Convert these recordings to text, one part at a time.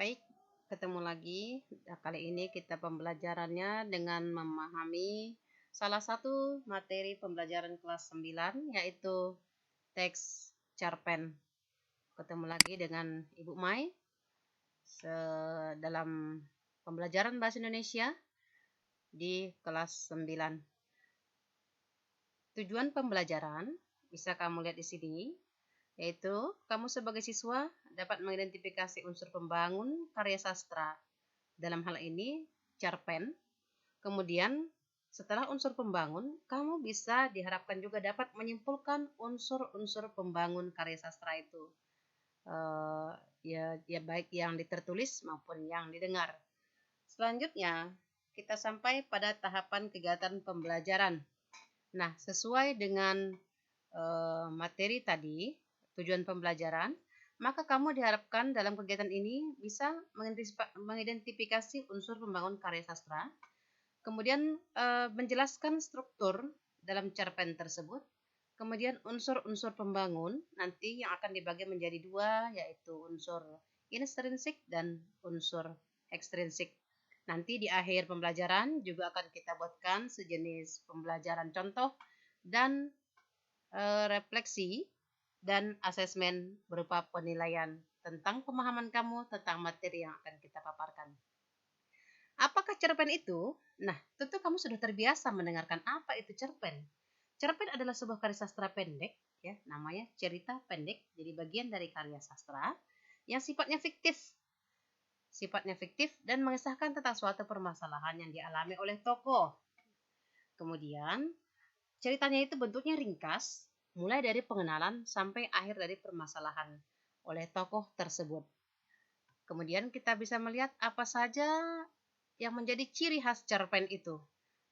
Baik, ketemu lagi. Nah, kali ini kita pembelajarannya dengan memahami salah satu materi pembelajaran kelas 9 yaitu teks cerpen. Ketemu lagi dengan Ibu Mai dalam pembelajaran bahasa Indonesia di kelas 9. Tujuan pembelajaran bisa kamu lihat di sini, yaitu kamu sebagai siswa dapat mengidentifikasi unsur pembangun karya sastra. Dalam hal ini, cerpen. Kemudian, setelah unsur pembangun, kamu bisa diharapkan juga dapat menyimpulkan unsur-unsur pembangun karya sastra itu. Ya baik yang tertulis maupun yang didengar. Selanjutnya, kita sampai pada tahapan kegiatan pembelajaran. Nah, sesuai dengan materi tadi, tujuan pembelajaran, maka kamu diharapkan dalam kegiatan ini bisa mengidentifikasi unsur pembangun karya sastra, kemudian menjelaskan struktur dalam cerpen tersebut, kemudian unsur-unsur pembangun nanti yang akan dibagi menjadi dua, yaitu unsur intrinsik dan unsur ekstrinsik. Nanti di akhir pembelajaran juga akan kita buatkan sejenis pembelajaran contoh dan refleksi dan asesmen berupa penilaian tentang pemahaman kamu tentang materi yang akan kita paparkan. Apakah cerpen itu? Nah, tentu kamu sudah terbiasa mendengarkan apa itu cerpen. Cerpen adalah sebuah karya sastra pendek, ya, namanya cerita pendek, jadi bagian dari karya sastra yang sifatnya fiktif. Sifatnya fiktif dan mengisahkan tentang suatu permasalahan yang dialami oleh tokoh. Kemudian, ceritanya itu bentuknya ringkas, mulai dari pengenalan sampai akhir dari permasalahan oleh tokoh tersebut. Kemudian kita bisa melihat apa saja yang menjadi ciri khas cerpen itu.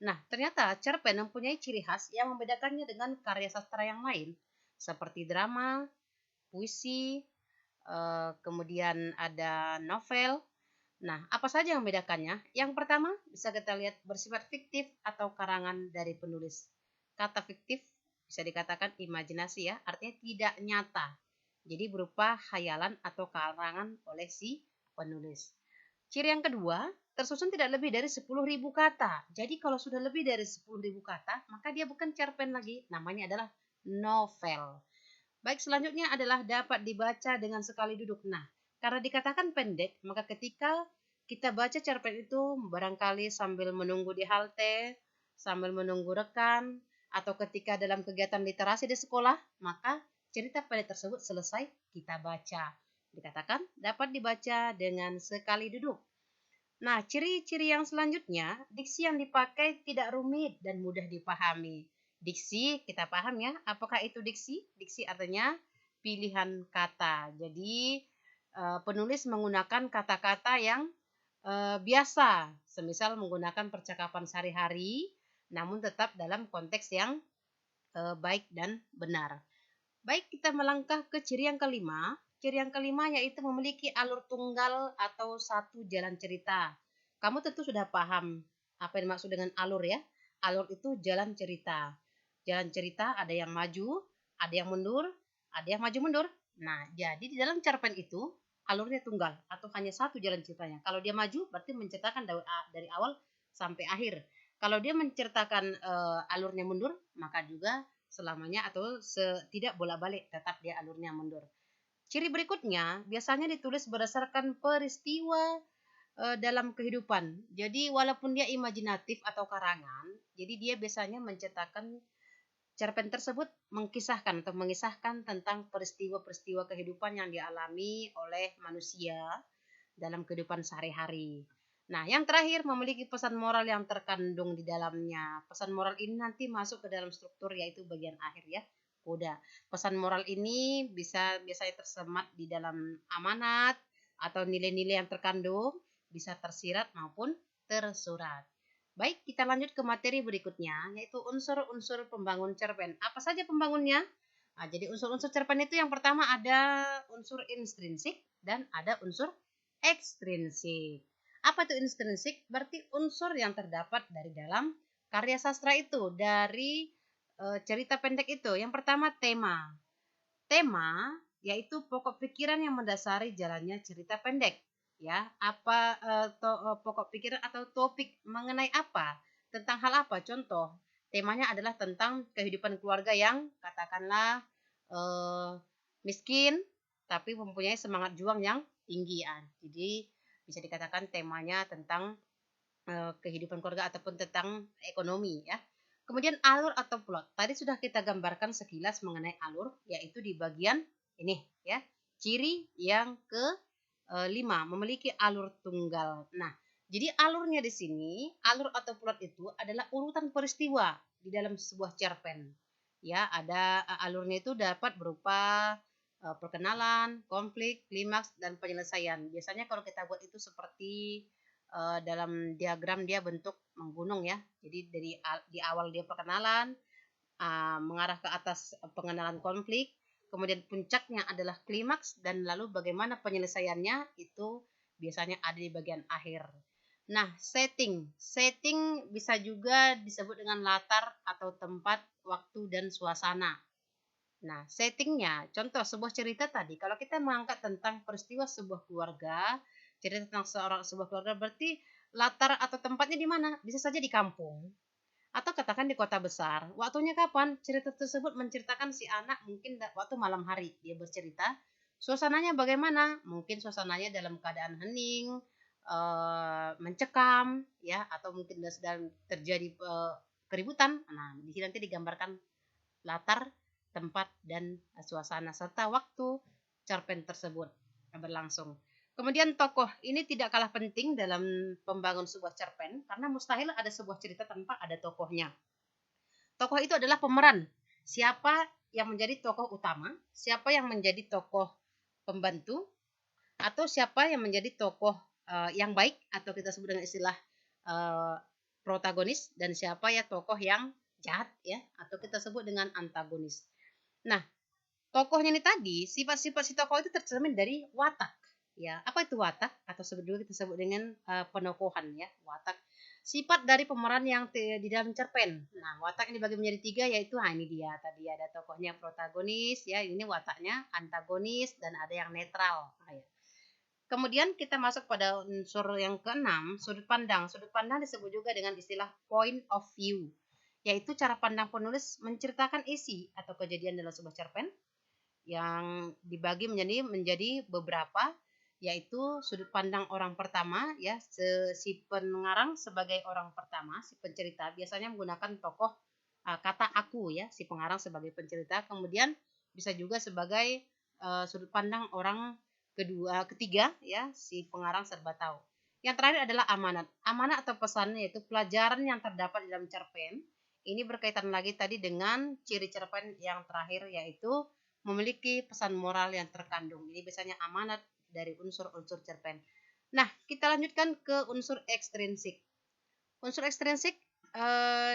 Nah, ternyata cerpen mempunyai ciri khas yang membedakannya dengan karya sastra yang lain, seperti drama, puisi, kemudian ada novel. Nah, apa saja yang membedakannya? Yang pertama, bisa kita lihat bersifat fiktif atau karangan dari penulis. Kata fiktif bisa dikatakan imajinasi ya, artinya tidak nyata. Jadi berupa khayalan atau karangan oleh si penulis. Ciri yang kedua, tersusun tidak lebih dari 10.000 kata. Jadi kalau sudah lebih dari 10.000 kata, maka dia bukan cerpen lagi, namanya adalah novel. Baik, selanjutnya adalah dapat dibaca dengan sekali duduk. Nah, karena dikatakan pendek, maka ketika kita baca cerpen itu barangkali sambil menunggu di halte, sambil menunggu rekan, atau ketika dalam kegiatan literasi di sekolah, maka cerita pendek tersebut selesai kita baca. Dikatakan dapat dibaca dengan sekali duduk. Nah, ciri-ciri yang selanjutnya, diksi yang dipakai tidak rumit dan mudah dipahami. Diksi, kita paham ya, apakah itu diksi? Diksi artinya pilihan kata. Jadi, penulis menggunakan kata-kata yang biasa, semisal menggunakan percakapan sehari-hari, namun tetap dalam konteks yang baik dan benar. Baik, kita melangkah ke ciri yang kelima. Ciri yang kelima yaitu memiliki alur tunggal atau satu jalan cerita. Kamu tentu sudah paham apa yang dimaksud dengan alur ya. Alur itu jalan cerita. Jalan cerita ada yang maju, ada yang mundur, ada yang maju mundur. Nah, jadi di dalam cerpen itu alurnya tunggal atau hanya satu jalan ceritanya. Kalau dia maju berarti menceritakan dari awal sampai akhir. Kalau dia menceritakan alurnya mundur, maka juga selamanya atau tidak bolak-balik, tetap dia alurnya mundur. Ciri berikutnya biasanya ditulis berdasarkan peristiwa dalam kehidupan. Jadi walaupun dia imajinatif atau karangan, jadi dia biasanya menceritakan cerpen tersebut mengisahkan tentang peristiwa-peristiwa kehidupan yang dialami oleh manusia dalam kehidupan sehari-hari. Nah, yang terakhir memiliki pesan moral yang terkandung di dalamnya. Pesan moral ini nanti masuk ke dalam struktur yaitu bagian akhir ya. Koda. Pesan moral ini biasanya tersemat di dalam amanat atau nilai-nilai yang terkandung, bisa tersirat maupun tersurat. Baik, kita lanjut ke materi berikutnya, yaitu unsur-unsur pembangun cerpen. Apa saja pembangunnya? Nah, jadi unsur-unsur cerpen itu yang pertama ada unsur intrinsik dan ada unsur ekstrinsik. Apa itu intrinsik? Berarti unsur yang terdapat dari dalam karya sastra itu, dari cerita pendek itu. Yang pertama tema. Tema yaitu pokok pikiran yang mendasari jalannya cerita pendek. ya, apa pokok pikiran atau topik mengenai apa, tentang hal apa. Contoh, temanya adalah tentang kehidupan keluarga yang katakanlah eh, miskin tapi mempunyai semangat juang yang tinggi. Jadi bisa dikatakan temanya tentang kehidupan keluarga ataupun tentang ekonomi ya. Kemudian alur atau plot. Tadi sudah kita gambarkan sekilas mengenai alur, yaitu di bagian ini ya. Ciri yang ke 5, memiliki alur tunggal. Nah, jadi alurnya di sini, alur atau plot itu adalah urutan peristiwa di dalam sebuah cerpen. Ya, ada alurnya itu dapat berupa perkenalan, konflik, klimaks, dan penyelesaian. Biasanya kalau kita buat itu seperti dalam diagram dia bentuk menggunung ya. Jadi di awal dia perkenalan, mengarah ke atas pengenalan konflik, kemudian puncaknya adalah klimaks, dan lalu bagaimana penyelesaiannya itu biasanya ada di bagian akhir. Nah, setting bisa juga disebut dengan latar atau tempat, waktu, dan suasana. Nah, settingnya, contoh sebuah cerita tadi, kalau kita mengangkat tentang peristiwa sebuah keluarga, cerita tentang sebuah keluarga, berarti latar atau tempatnya di mana? Bisa saja di kampung, atau katakan di kota besar. Waktunya kapan? Cerita tersebut menceritakan si anak mungkin waktu malam hari dia bercerita. Suasananya bagaimana? Mungkin suasananya dalam keadaan hening, mencekam, ya, atau mungkin sedang terjadi keributan. Nah, di sini nanti digambarkan latar, tempat, dan suasana serta waktu cerpen tersebut berlangsung. Kemudian tokoh ini tidak kalah penting dalam pembangun sebuah cerpen karena mustahil ada sebuah cerita tanpa ada tokohnya. Tokoh itu adalah pemeran. Siapa yang menjadi tokoh utama, siapa yang menjadi tokoh pembantu, atau siapa yang menjadi tokoh yang baik atau kita sebut dengan istilah uh, protagonis, dan siapa ya tokoh yang jahat ya atau kita sebut dengan antagonis. Nah, tokohnya ini tadi, sifat-sifat si tokoh itu tercermin dari watak. Ya, apa itu watak? Atau sebelum kita sebut dengan penokohan ya, watak. Sifat dari pemeran yang di dalam cerpen. Nah, watak ini dibagi menjadi 3, yaitu ini dia tadi ada tokohnya protagonis ya, ini wataknya antagonis, dan ada yang netral. Nah, ya. Kemudian kita masuk pada unsur yang keenam, sudut pandang. Sudut pandang disebut juga dengan istilah point of view, yaitu cara pandang penulis menceritakan isi atau kejadian dalam sebuah cerpen yang dibagi menjadi beberapa, yaitu sudut pandang orang pertama ya, si pengarang sebagai orang pertama, si pencerita biasanya menggunakan tokoh kata aku ya, si pengarang sebagai pencerita, kemudian bisa juga sebagai sudut pandang orang ketiga ya, si pengarang serba tahu. Yang terakhir adalah amanat. Amanat atau pesan yaitu pelajaran yang terdapat di dalam cerpen. Ini berkaitan lagi tadi dengan ciri cerpen yang terakhir, yaitu memiliki pesan moral yang terkandung. Ini biasanya amanat dari unsur-unsur cerpen. Nah, kita lanjutkan ke unsur ekstrinsik. Unsur ekstrinsik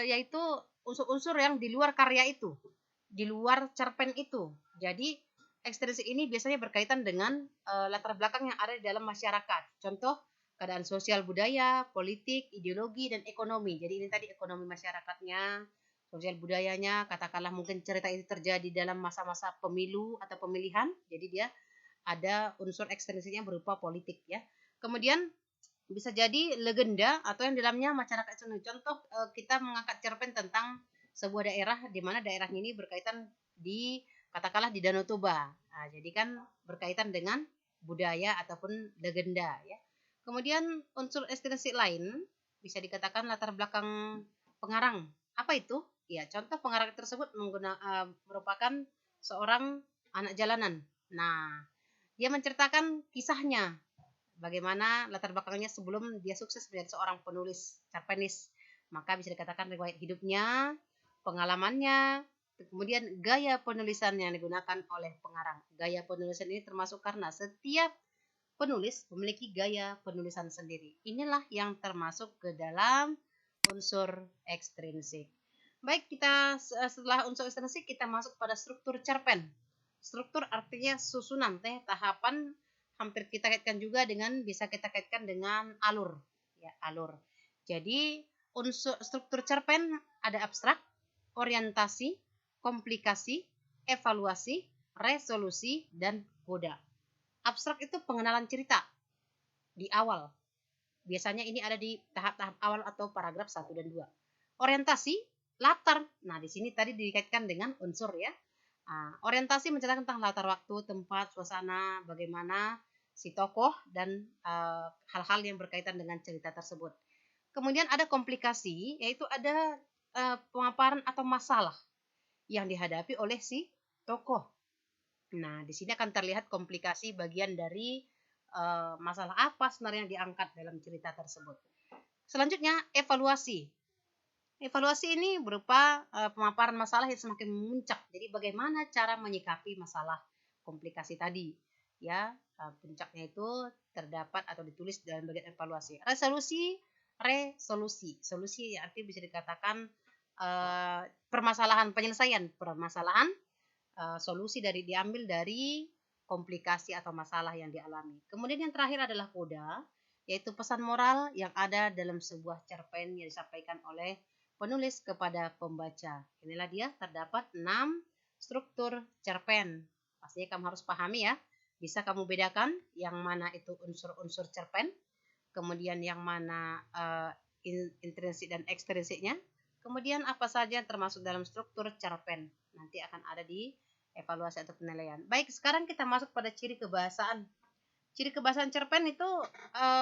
yaitu unsur-unsur yang di luar karya itu, di luar cerpen itu. Jadi ekstrinsik ini biasanya berkaitan dengan latar belakang yang ada di dalam masyarakat. Contoh keadaan sosial budaya, politik, ideologi, dan ekonomi. Jadi ini tadi ekonomi masyarakatnya, sosial budayanya, katakanlah mungkin cerita itu terjadi dalam masa-masa pemilu atau pemilihan. Jadi dia ada unsur ekstrinsiknya berupa politik ya. Kemudian bisa jadi legenda atau yang dalamnya masyarakat itu. Contoh kita mengangkat cerpen tentang sebuah daerah di mana daerahnya ini berkaitan di katakanlah di Danau Toba. Nah, jadi kan berkaitan dengan budaya ataupun legenda ya. Kemudian unsur ekstrinsik lain bisa dikatakan latar belakang pengarang. Apa itu? Ya, contoh pengarang tersebut merupakan seorang anak jalanan. Nah, dia menceritakan kisahnya, bagaimana latar belakangnya sebelum dia sukses menjadi seorang penulis cerpenis. Maka bisa dikatakan riwayat hidupnya, pengalamannya, kemudian gaya penulisan yang digunakan oleh pengarang. Gaya penulisan ini termasuk karena setiap penulis memiliki gaya penulisan sendiri. Inilah yang termasuk ke dalam unsur ekstrinsik. Baik, kita setelah unsur ekstrinsik kita masuk pada struktur cerpen. Struktur artinya susunan, tahapan, hampir kita kaitkan juga dengan, bisa kita kaitkan dengan alur. Ya, alur. Jadi unsur struktur cerpen ada abstrak, orientasi, komplikasi, evaluasi, resolusi, dan koda. Abstrak itu pengenalan cerita. di awal. Biasanya ini ada di tahap-tahap awal atau paragraf 1 dan 2. Orientasi, latar. Nah, di sini tadi dikaitkan dengan unsur ya. Orientasi menceritakan tentang latar waktu, tempat, suasana, bagaimana si tokoh dan hal-hal yang berkaitan dengan cerita tersebut. Kemudian ada komplikasi, yaitu ada pemaparan atau masalah yang dihadapi oleh si tokoh. Nah, di sini akan terlihat komplikasi bagian dari masalah apa sebenarnya yang diangkat dalam cerita tersebut. Selanjutnya, evaluasi. Evaluasi ini berupa pemaparan masalah yang semakin memuncak. Jadi bagaimana cara menyikapi masalah komplikasi tadi. Ya, puncaknya itu terdapat atau ditulis dalam bagian evaluasi. Resolusi. Solusi artinya bisa dikatakan permasalahan, penyelesaian permasalahan, solusi diambil dari komplikasi atau masalah yang dialami. Kemudian yang terakhir adalah koda, yaitu pesan moral yang ada dalam sebuah cerpen yang disampaikan oleh penulis kepada pembaca. Inilah dia, terdapat 6 struktur cerpen. Pastinya kamu harus pahami ya. Bisa kamu bedakan yang mana itu unsur-unsur cerpen, kemudian yang mana intrinsik dan ekstrinsiknya, kemudian apa saja yang termasuk dalam struktur cerpen. Nanti akan ada di evaluasi atau penilaian. Baik, sekarang kita masuk pada ciri kebahasaan. Ciri kebahasaan cerpen itu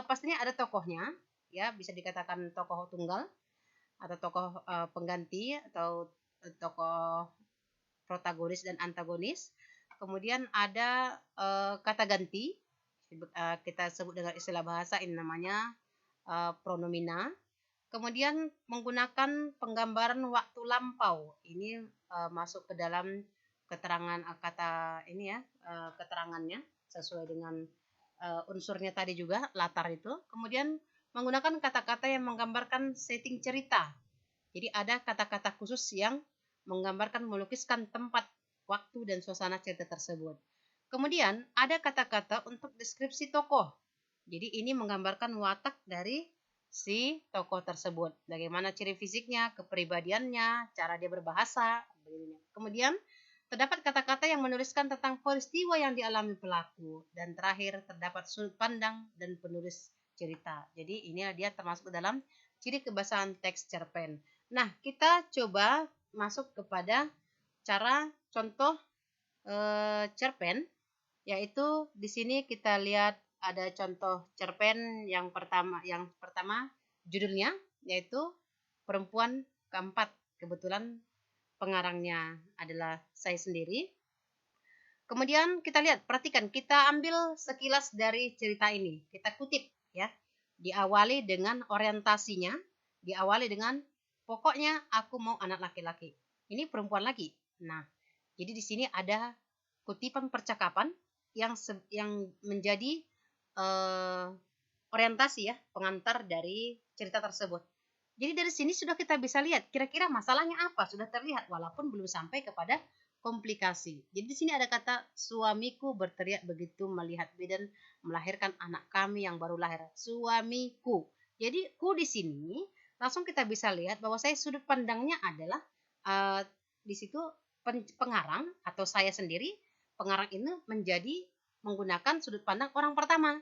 pastinya ada tokohnya, ya bisa dikatakan tokoh tunggal atau tokoh pengganti atau tokoh protagonis dan antagonis. Kemudian ada kata ganti, kita sebut dengan istilah bahasa ini namanya pronomina. Kemudian menggunakan penggambaran waktu lampau. Ini masuk ke dalam keterangan kata ini ya, keterangannya sesuai dengan unsurnya tadi juga, latar itu. Kemudian menggunakan kata-kata yang menggambarkan setting cerita. Jadi ada kata-kata khusus yang menggambarkan, melukiskan tempat, waktu, dan suasana cerita tersebut. Kemudian ada kata-kata untuk deskripsi tokoh. Jadi ini menggambarkan watak dari si tokoh tersebut. Bagaimana ciri fisiknya, kepribadiannya, cara dia berbahasa. Kemudian terdapat kata-kata yang menuliskan tentang peristiwa yang dialami pelaku. Dan terakhir terdapat sudut pandang dan penulis cerita. Jadi ini dia termasuk dalam ciri kebahasaan teks cerpen. Nah, kita coba masuk kepada cara contoh cerpen, yaitu di sini kita lihat ada contoh cerpen yang pertama judulnya yaitu Perempuan Keempat. Kebetulan pengarangnya adalah saya sendiri. Kemudian kita lihat, perhatikan, kita ambil sekilas dari cerita ini. Kita kutip ya. Diawali dengan orientasinya, diawali dengan pokoknya aku mau anak laki-laki. Ini perempuan lagi. Nah, jadi di sini ada kutipan percakapan yang menjadi orientasi ya, pengantar dari cerita tersebut. Jadi dari sini sudah kita bisa lihat kira-kira masalahnya apa, sudah terlihat walaupun belum sampai kepada komplikasi. Jadi di sini ada kata suamiku berteriak begitu melihat bidan melahirkan anak kami yang baru lahir. Suamiku. Jadi ku di sini langsung kita bisa lihat bahwa saya sudut pandangnya adalah di situ pengarang atau saya sendiri, pengarang ini menjadi menggunakan sudut pandang orang pertama.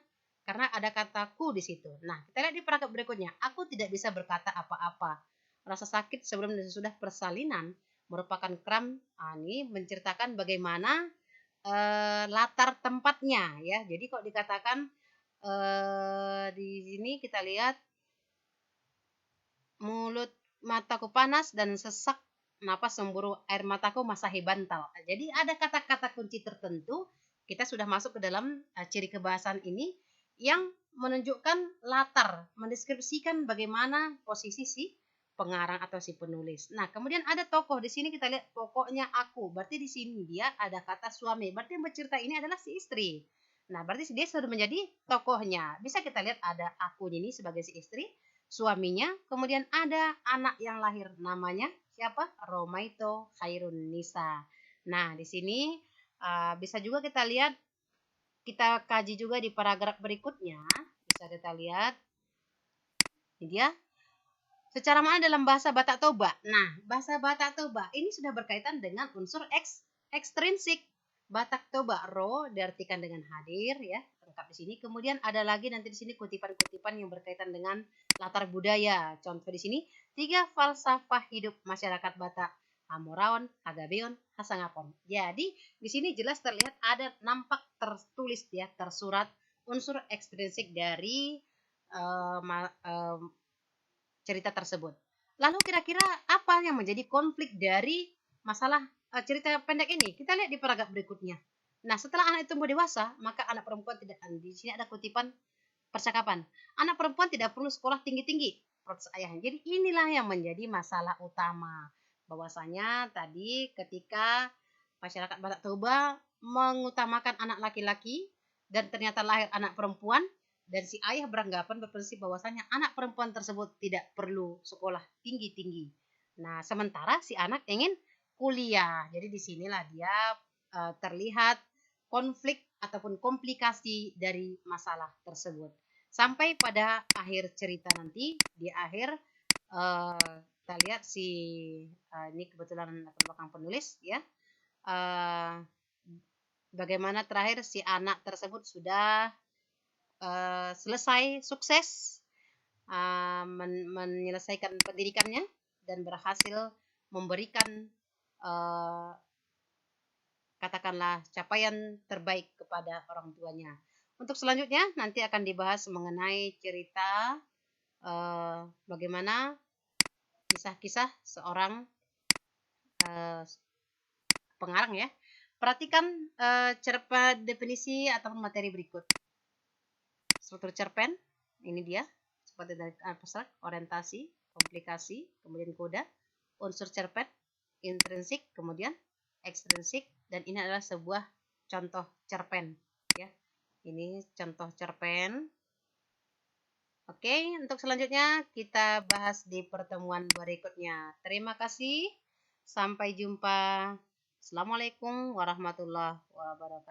Karena ada kataku di situ. Nah, kita lihat di paragraf berikutnya. Aku tidak bisa berkata apa-apa. Rasa sakit sebelum dan sesudah persalinan merupakan kram. Ini menceritakan bagaimana latar tempatnya ya. Jadi kok dikatakan di sini kita lihat mulut mataku panas dan sesak napas semburu air mataku masahi bantal. Jadi ada kata-kata kunci tertentu. Kita sudah masuk ke dalam ciri kebahasaan ini yang menunjukkan latar, mendeskripsikan bagaimana posisi si pengarang atau si penulis. Nah, kemudian ada tokoh. Di sini kita lihat pokoknya aku. Berarti di sini dia ada kata suami. Berarti yang bercerita ini adalah si istri. Nah, berarti dia sudah menjadi tokohnya. Bisa kita lihat ada aku ini sebagai si istri, suaminya, kemudian ada anak yang lahir. Namanya siapa? Romaito Khairun Nisa. Nah, di sini bisa juga kita lihat, kita kaji juga di paragraf berikutnya, bisa kita lihat ini dia, secara mana dalam bahasa Batak Toba. Nah, bahasa Batak Toba ini sudah berkaitan dengan unsur ekstrinsik. Batak Toba, ro diartikan dengan hadir ya, lengkap di sini. Kemudian ada lagi nanti di sini kutipan-kutipan yang berkaitan dengan latar budaya. Contoh di sini 3 falsafah hidup masyarakat Batak. Hamoraon, Hagabeon, Hasangapon. Jadi di sini jelas terlihat ada nampak tertulis ya, tersurat unsur ekstrinsik dari cerita tersebut. Lalu kira-kira apa yang menjadi konflik dari masalah cerita pendek ini? Kita lihat di paragraf berikutnya. Nah, setelah anak itu dewasa, maka anak perempuan tidak, di sini ada kutipan percakapan. Anak perempuan tidak perlu sekolah tinggi-tinggi, protes ayahnya. Jadi inilah yang menjadi masalah utama. Bahwasanya tadi ketika masyarakat Batak Toba mengutamakan anak laki-laki dan ternyata lahir anak perempuan, dan si ayah beranggapan berprinsip bahwasanya anak perempuan tersebut tidak perlu sekolah tinggi-tinggi. Nah, sementara si anak ingin kuliah. Jadi disinilah dia terlihat konflik ataupun komplikasi dari masalah tersebut. Sampai pada akhir cerita nanti, di akhir kita lihat si ini kebetulan latar belakang penulis ya. Bagaimana terakhir si anak tersebut sudah selesai sukses menyelesaikan pendidikannya dan berhasil memberikan katakanlah capaian terbaik kepada orang tuanya. Untuk selanjutnya nanti akan dibahas mengenai cerita bagaimana kisah-kisah seorang pengarang ya. Perhatikan cerpen definisi ataupun materi berikut. Struktur cerpen, ini dia, seperti dari abstrak, orientasi, komplikasi, kemudian koda, unsur cerpen, intrinsik, kemudian ekstrinsik, dan ini adalah sebuah contoh cerpen ya. Ini contoh cerpen. Oke, untuk selanjutnya kita bahas di pertemuan berikutnya. Terima kasih. Sampai jumpa. Assalamualaikum warahmatullahi wabarakatuh.